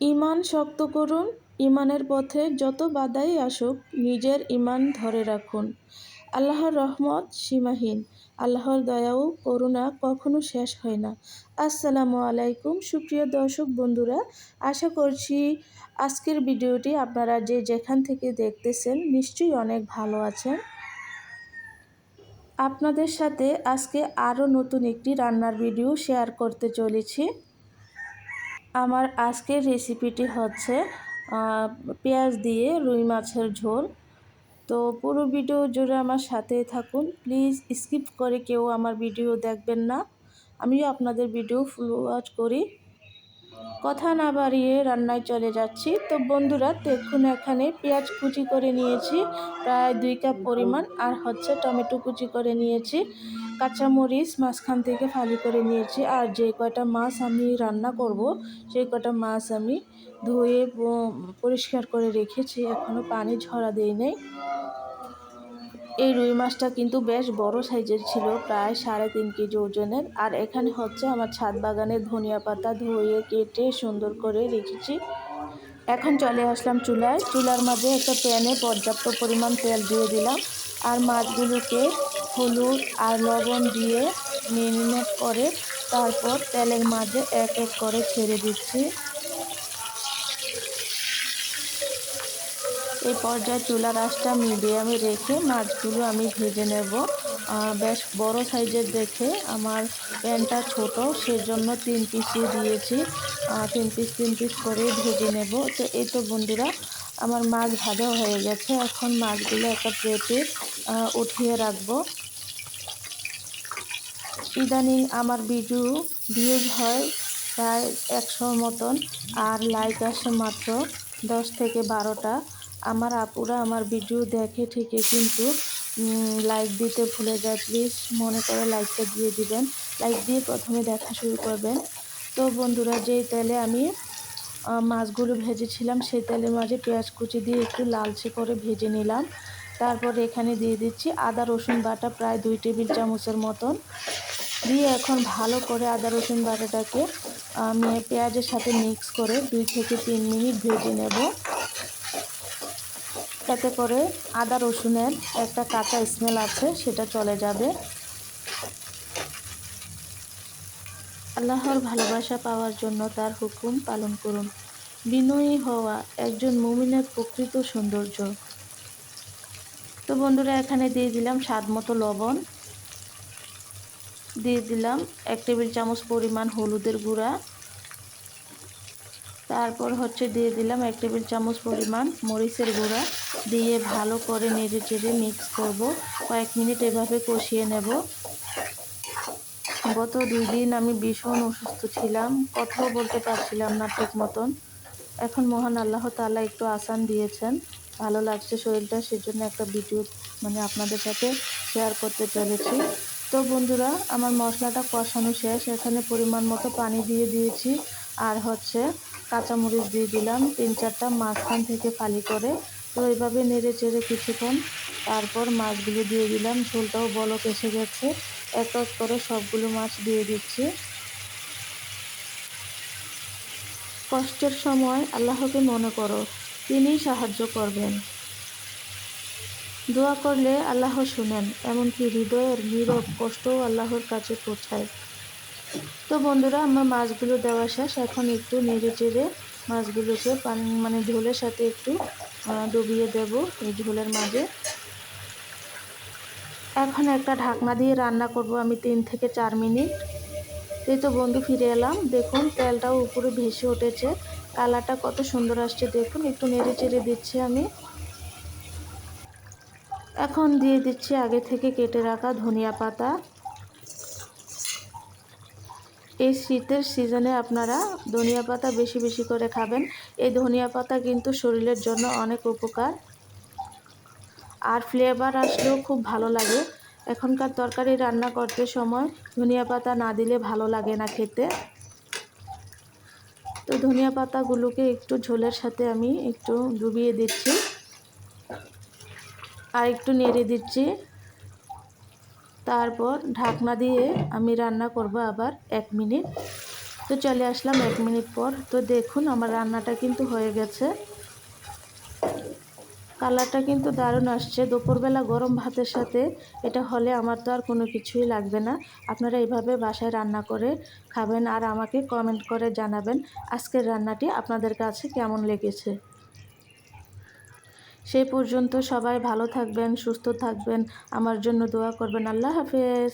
ঈমান শক্ত করুন। ঈমানের পথে যত বাধাই আসুক নিজের ঈমান ধরে রাখুন। আল্লাহর রহমত সীমাহীন। আল্লাহর দয়া ও করুণা কখনো শেষ হয় না। আসসালামু আলাইকুম সুপ্রিয় দর্শক বন্ধুরা, আশা করছি আজকের ভিডিওটি আপনারা যে যেখান থেকে দেখতেছেন নিশ্চয়ই অনেক ভালো আছেন। আপনাদের সাথে আজকে আরও নতুন একটি রান্নার ভিডিও শেয়ার করতে চলেছি। আমার আজকের রেসিপিটি হচ্ছে পেঁয়াজ দিয়ে রুই মাছের ঝোল। তো পুরো ভিডিও জুড়ে আমার সাথেই থাকুন, প্লিজ স্কিপ করে কেউ আমার ভিডিও দেখবেন না। আমিও আপনাদের ভিডিও ফুল ওয়াচ করি। কথা না বাড়িয়ে রান্নায় চলে যাচ্ছি। তো বন্ধুরা দেখুন, এখানে পেঁয়াজ কুচি করে নিয়েছি প্রায় 2 কাপ পরিমাণ, আর হচ্ছে টমেটো কুচি করে নিয়েছি, কাঁচামরিচ মাঝখান থেকে ফালি করে নিয়েছি, আর যে কয়টা মাছ আমি রান্না করব সেই কয়টা মাছ আমি ধুয়ে পরিষ্কার করে রেখেছি, এখনও পানি ঝরা দেই নাই। এই রুই মাছটা কিন্তু বেশ বড় সাইজের ছিল, প্রায় 3.5 কেজি ওজনের। আর এখানে হচ্ছে আমার ছাদ বাগানের ধনিয়া পাতা ধুয়ে কেটে সুন্দর করে রেখেছি। এখন চলে আসলাম চুলায়। চুলার মাঝে একটা প্যানে পর্যাপ্ত পরিমাণ তেল দিয়ে দিলাম, আর মাছগুলোকে হলুদ আর লবণ দিয়ে মেরিনেট করে তারপর তেলের মাঝে এক এক করে ছেড়ে দিচ্ছি। এই পর্যায়ে চুলার আঁচটা মিডিয়ামে রেখে মাছগুলো আমি ভেজে নেব। বেশ বড় সাইজের দেখে আমার প্যানটা ছোট, সেজন্য 3 পিসই দিয়েছি। 3 পিস করে ভেজে নেব। তো এই তো বন্ধুরা আমার মাছ ভাজা হয়ে গেছে। এখন মাছগুলো একটা প্লেটে উঠিয়ে রাখবো। ইদানিং আমার ভিউজ হয় প্রায় 100 মতন, আর লাইক আসে মাত্র 10 থেকে 12টা। আমার আপুরা আমার ভিডিও দেখে ঠিকই, কিন্তু লাইক দিতে ভুলে যায়। প্লিজ মনে করে লাইকটা দিয়ে দিবেন। লাইক দিয়ে প্রথমে দেখা শুরু করবেন। তো বন্ধুরা, যেই তেলে আমি মাছগুলো ভেজেছিলাম সেই তেলের মাঝে পেঁয়াজ কুচি দিয়ে একটু লালচে করে ভেজে নিলাম। তারপর এখানে দিয়ে দিচ্ছি আদা রসুন বাটা প্রায় 2 টেবিল চামচের মতন দিয়ে এখন ভালো করে আদা রসুন বাটাটাকে আমি পেঁয়াজের সাথে মিক্স করে 2 থেকে 3 মিনিট ভেজে নেব। এতে করে আদা রসুনের একটা কাঁচা স্মেল আছে সেটা চলে যাবে। আল্লাহর ভালোবাসা পাওয়ার জন্য তার হুকুম পালন করুন। বিনয়ী হওয়া একজন মুমিনের প্রকৃত সৌন্দর্য। তো বন্ধুরা, এখানে দিয়ে দিলাম স্বাদ মতো লবণ, দিয়ে দিলাম 1 টেবিল চামচ পরিমাণ হলুদের গুঁড়া, তারপর হচ্ছে দিয়ে দিলাম 1 টেবিল চামচ পরিমাণ মরিচের গুঁড়া, দিয়ে ভালো করে নেড়ে চেড়ে মিক্স করব। কয়েক মিনিট এভাবে কষিয়ে নেব। গত 2 দিন আমি ভীষণ অসুস্থ ছিলাম, কথাও বলতে পারছিলাম না ঠিক মতন। এখন মহান আল্লাহ তাআলা একটু আসান দিয়েছেন, ভালো লাগছে শরীরটা, সেজন্য একটা ভিডিও আপনাদের সাথে শেয়ার করতে চলেছি। তো বন্ধুরা, আমার মশলাটা কষানো শেষ। এখানে পরিমাণ মতো পানি দিয়ে দিয়েছি, আর হচ্ছে কাঁচামরিচ দিয়ে দিলাম 3-4টা মাঝখান থেকে ফালি করে। তো এইভাবে নেড়ে চেড়ে কিছুক্ষণ তারপর মাছগুলো দিয়ে দিলাম। ঝোলটাও বলক এসে গেছে। এক এক করে সবগুলো মাছ দিয়ে দিচ্ছি। কষ্টের সময় আল্লাহকে মনে করো, তিনিই সাহায্য করবেন। দোয়া করলে আল্লাহ শুনেন, এমনকি হৃদয়ের নীরব কষ্টও আল্লাহর কাছে পৌঁছায়। তো বন্ধুরা, আমার মাছগুলো দেওয়া শেষ। এখন একটু নেড়ে চেড়ে মাছগুলোকে ঝোলের সাথে একটু ডুবিয়ে দেব এই ঝোলের মাঝে। এখন একটা ঢাকনা দিয়ে রান্না করব আমি 3 থেকে 4 মিনিট। এই তো বন্ধু, ফিরে এলাম। দেখুন তেলটাও উপরে ভেসে উঠেছে, কালারটা কত সুন্দর আসছে দেখুন। একটু নেড়ে চেড়ে দিচ্ছি আমি। এখন দিয়ে দিচ্ছি আগে থেকে কেটে রাখা ধনিয়া পাতা। এই শীতের সিজনে আপনারা ধনিয়া পাতা বেশি বেশি করে খাবেন। এই ধনিয়া পাতা কিন্তু শরীরের জন্য অনেক উপকার, আর ফ্লেভার আসলেও খুব ভালো লাগে। এখনকার তরকারি রান্না করতে সময় ধনিয়া পাতা না দিলে ভালো লাগে না খেতে। তো ধনিয়া পাতাগুলোকে একটু ঝোলের সাথে আমি একটু ডুবিয়ে দিচ্ছি, আর একটু নেড়ে দিচ্ছি। তারপর ঢাকনা দিয়ে আমি রান্না করব আবার 1 মিনিট। তো চলে আসলাম 1 মিনিট পর। তো দেখুন আমার রান্নাটা কিন্তু হয়ে গেছে। কালারটা কিন্তু দারুণ আসছে। দুপুরবেলা গরম ভাতের সাথে এটা হলে আমার তো আর কোনো কিছুই লাগবে না। আপনারা এইভাবে বাসায় রান্না করে খাবেন আর আমাকে কমেন্ট করে জানাবেন আজকের রান্নাটি আপনাদের কাছে কেমন লেগেছে। সেই পর্যন্ত সবাই ভালো থাকবেন, সুস্থ থাকবেন, আমার জন্য দোয়া করবেন। আল্লাহ হাফেজ।